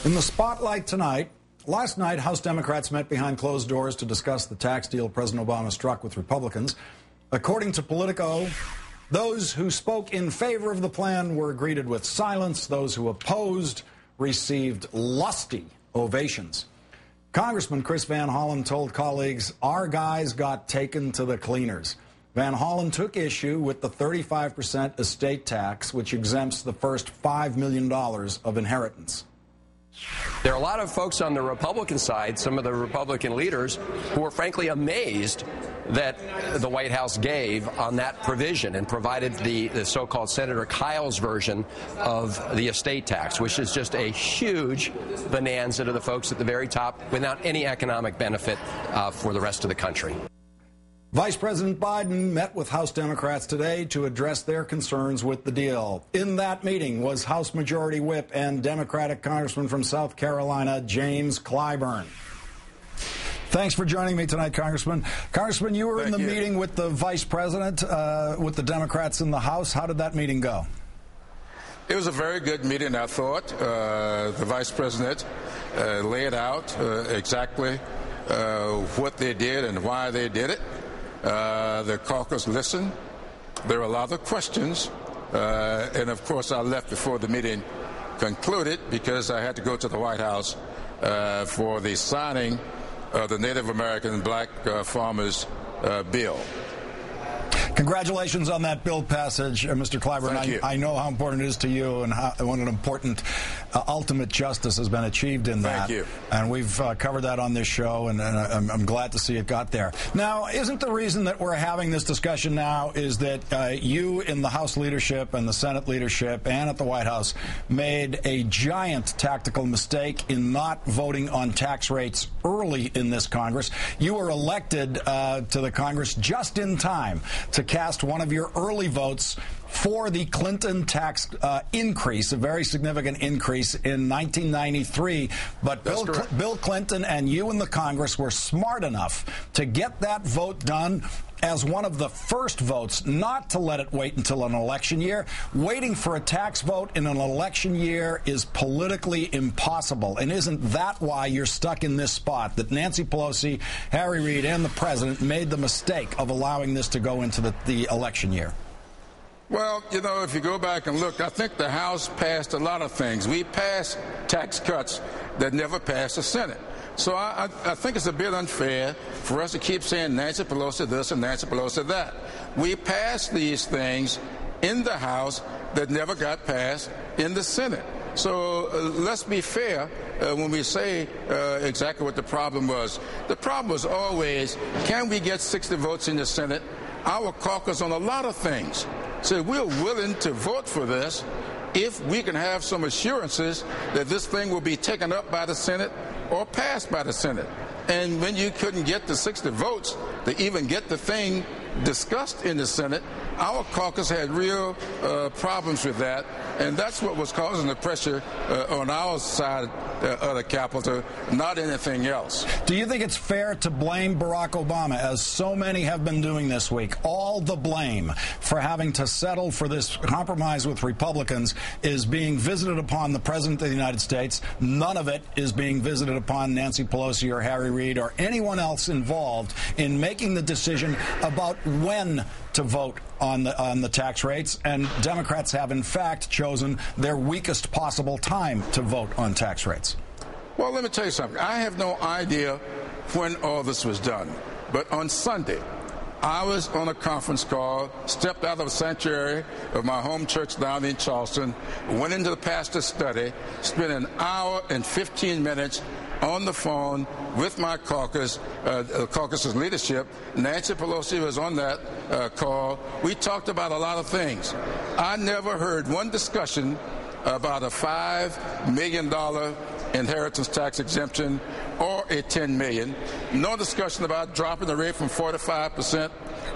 In the spotlight tonight, last night, House Democrats met behind closed doors to discuss the tax deal President Obama struck with Republicans. According to Politico, those who spoke in favor of the plan were greeted with silence. Those who opposed received lusty ovations. Congressman Chris Van Hollen told colleagues, "Our guys got taken to the cleaners." Van Hollen took issue with the 35% estate tax, which exempts the first $5 million of inheritance. There are a lot of folks on the Republican side, some of the Republican leaders, who are frankly amazed that the White House gave on that provision and provided the so-called Senator Kyle's version of the estate tax, which is just a huge bonanza to the folks at the very top without any economic benefit for the rest of the country. Vice President Biden met with House Democrats today to address their concerns with the deal. In that meeting was House Majority Whip and Democratic Congressman from South Carolina, James Clyburn. Thanks for joining me tonight, Congressman. Congressman, you were in the meeting with the Vice President, with the Democrats in the House. How did that meeting go? It was a very good meeting, I thought. The Vice President laid out exactly what they did and why they did it. The caucus listened. There were a lot of questions. And, of course, I left before the meeting concluded because I had to go to the White House for the signing of the Native American Black Farmers Bill. Congratulations on that bill passage, Mr. Clyburn. Thank you. I know how important it is to you and what an important ultimate justice has been achieved in that. Thank you. And we've covered that on this show, and I'm glad to see it got there. Now, isn't the reason that we're having this discussion now is that you in the House leadership and the Senate leadership and at the White House made a giant tactical mistake in not voting on tax rates early in this Congress? You were elected to the Congress just in time to cast one of your early votes for the Clinton tax increase, a very significant increase in 1993. But Bill Clinton and you in the Congress were smart enough to get that vote done as one of the first votes, not to let it wait until an election year. Waiting for a tax vote in an election year is politically impossible. And isn't that why you're stuck in this spot, that Nancy Pelosi, Harry Reid, and the president made the mistake of allowing this to go into the election year? Well, you know, if you go back and look, I think the House passed a lot of things. We passed tax cuts that never passed the Senate. So I think it's a bit unfair for us to keep saying Nancy Pelosi this and Nancy Pelosi that. We passed these things in the House that never got passed in the Senate. So let's be fair when we say exactly what the problem was. The problem was always, can we get 60 votes in the Senate? Our caucus on a lot of things said we're willing to vote for this if we can have some assurances that this thing will be taken up by the Senate or passed by the Senate. And when you couldn't get the 60 votes to even get the thing discussed in the Senate, our caucus had real problems with that, and that's what was causing the pressure on our side of the Capitol, not anything else. Do you think it's fair to blame Barack Obama, as so many have been doing this week? All the blame for having to settle for this compromise with Republicans is being visited upon the President of the United States. None of it is being visited upon Nancy Pelosi or Harry Reid or anyone else involved in making the decision about when to vote on the tax rates, and Democrats have in fact chosen their weakest possible time to vote on tax rates. Well, let me tell you something. I have no idea when all this was done, but on Sunday I was on a conference call, stepped out of the sanctuary of my home church down in Charleston, went into the pastor's study, spent an hour and 15 minutes on the phone with my caucus, caucus's leadership. Nancy Pelosi was on that call. We talked about a lot of things. I never heard one discussion about a $5 million inheritance tax exemption or a $10 million. No discussion about dropping the rate from 45%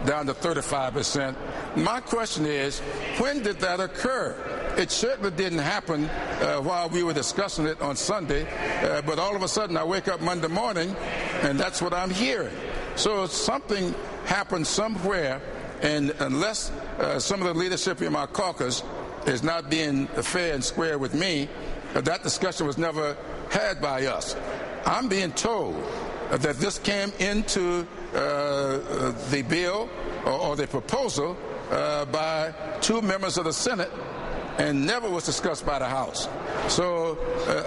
down to 35%. My question is, when did that occur? It certainly didn't happen while we were discussing it on Sunday, but all of a sudden I wake up Monday morning and that's what I'm hearing. So something happened somewhere, and unless some of the leadership in my caucus is not being fair and square with me, that discussion was never had by us. I'm being told that this came into the bill or the proposal by 2 members of the Senate and never was discussed by the House. So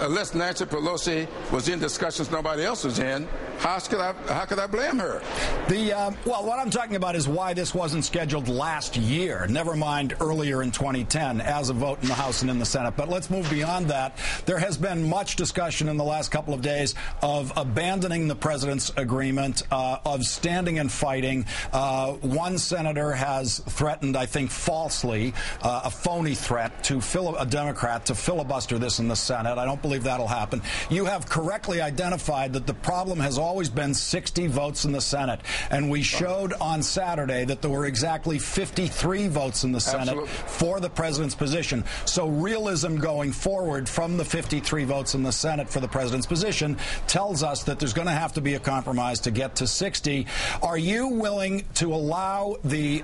unless Nancy Pelosi was in discussions nobody else was in, how could I blame her? Well, what I'm talking about is why this wasn't scheduled last year, never mind earlier in 2010 as a vote in the House and in the Senate. But let's move beyond that. There has been much discussion in the last couple of days of abandoning the president's agreement, of standing and fighting. One senator has threatened, I think falsely, a phony threat to a Democrat to filibuster this in the Senate. I don't believe that'll happen. You have correctly identified that the problem has always been 60 votes in the Senate. And we showed on Saturday that there were exactly 53 votes in the Senate for the president's position. So realism going forward from the 53 votes in the Senate for the president's position tells us that there's going to have to be a compromise to get to 60. Are you willing to allow the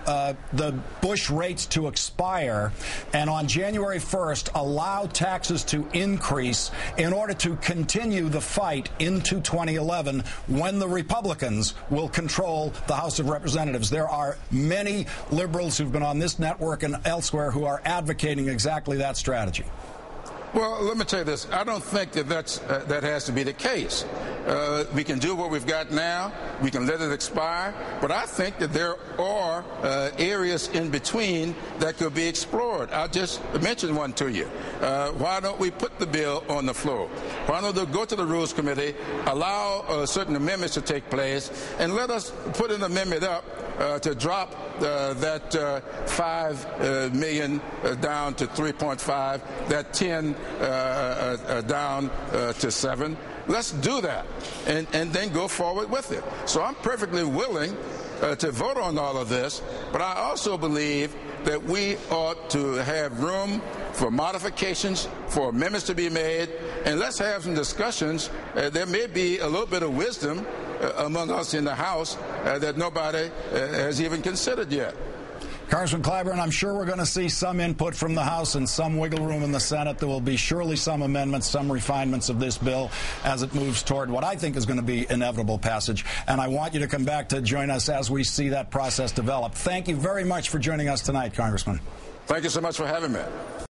Bush rates to expire and on January 1st allow taxes to increase in order to continue the fight into 2011 when the Republicans will control the House of Representatives? There are many liberals who've been on this network and elsewhere who are advocating exactly that strategy. Well, let me tell you this. I don't think that that has to be the case. We can do what we've got now. We can let it expire. But I think that there are areas in between that could be explored. I'll just mention one to you. Why don't we put the bill on the floor? Why don't they go to the Rules Committee, allow certain amendments to take place, and let us put an amendment up to drop that 5 million down to 3.5, that 10 down to 7. Let's do that and then go forward with it. So I'm perfectly willing to vote on all of this, but I also believe that we ought to have room for modifications, for amendments to be made, and let's have some discussions. There may be a little bit of wisdom among us in the House that nobody has even considered yet. Congressman Clyburn, I'm sure we're going to see some input from the House and some wiggle room in the Senate. There will be surely some amendments, some refinements of this bill as it moves toward what I think is going to be inevitable passage. And I want you to come back to join us as we see that process develop. Thank you very much for joining us tonight, Congressman. Thank you so much for having me.